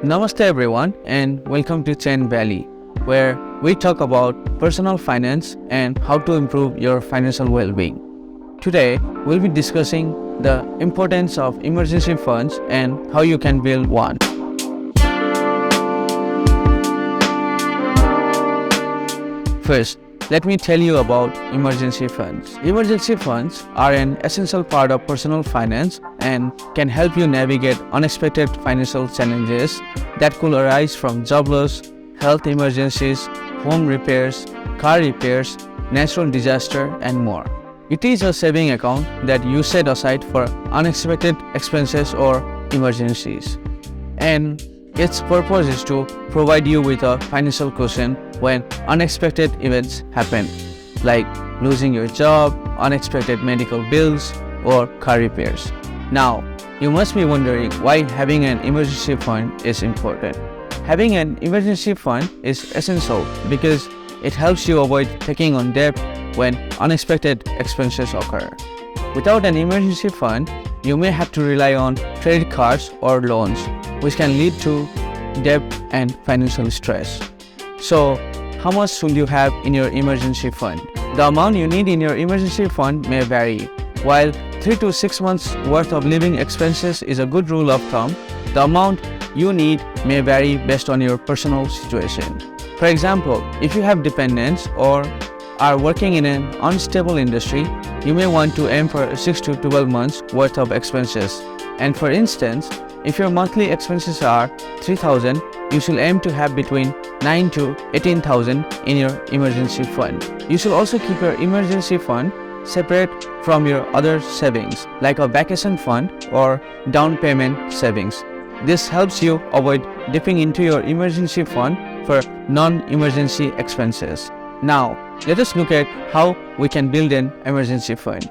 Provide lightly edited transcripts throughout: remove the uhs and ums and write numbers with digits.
Namaste everyone and welcome to Chen Valley, where we talk about personal finance and how to improve your financial well-being. Today, we'll be discussing the importance of emergency funds and how you can build one. First, let me tell you about emergency funds. Emergency funds are an essential part of personal finance and can help you navigate unexpected financial challenges that could arise from job loss, health emergencies, home repairs, car repairs, natural disaster, and more. It is a saving account that you set aside for unexpected expenses or emergencies. And its purpose is to provide you with a financial cushion when unexpected events happen, like losing your job, unexpected medical bills, or car repairs. Now, you must be wondering why having an emergency fund is important. Having an emergency fund is essential because it helps you avoid taking on debt when unexpected expenses occur. Without an emergency fund, you may have to rely on credit cards or loans, which can lead to debt and financial stress. So, how much should you have in your emergency fund? The amount you need in your emergency fund may vary. While 3 to 6 months worth of living expenses is a good rule of thumb, the amount you need may vary based on your personal situation. For example, if you have dependents or are working in an unstable industry, you may want to aim for 6 to 12 months worth of expenses. And for instance, if your monthly expenses are $3,000, you should aim to have between $9,000 to $18,000 in your emergency fund. You should also keep your emergency fund separate from your other savings, like a vacation fund or down payment savings. This helps you avoid dipping into your emergency fund for non-emergency expenses. Now, let us look at how we can build an emergency fund.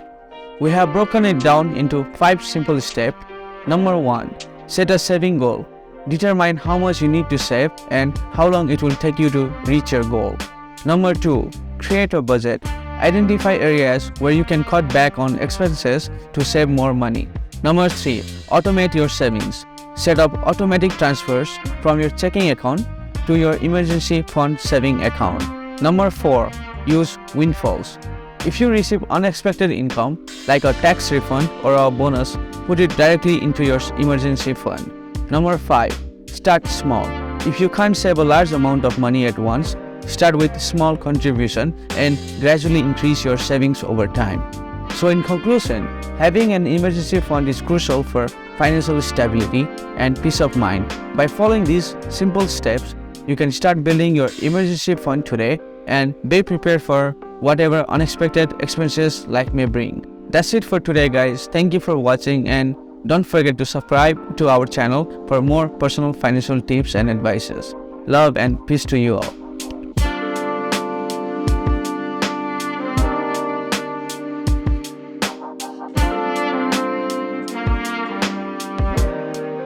We have broken it down into 5 simple steps. Number 1. Set a saving goal. Determine how much you need to save and how long it will take you to reach your goal. Number 2. Create a budget. Identify areas where you can cut back on expenses to save more money. Number 3. Automate your savings. Set up automatic transfers from your checking account to your emergency fund saving account. Number 4. Use windfalls. If you receive unexpected income, like a tax refund or a bonus, put it directly into your emergency fund. Number 5. Start small. If you can't save a large amount of money at once, start with small contribution and gradually increase your savings over time. So in conclusion, having an emergency fund is crucial for financial stability and peace of mind. By following these simple steps, you can start building your emergency fund today and be prepared for whatever unexpected expenses life may bring. That's it for today, guys. Thank you for watching and don't forget to subscribe to our channel for more personal financial tips and advices. Love and peace to you all.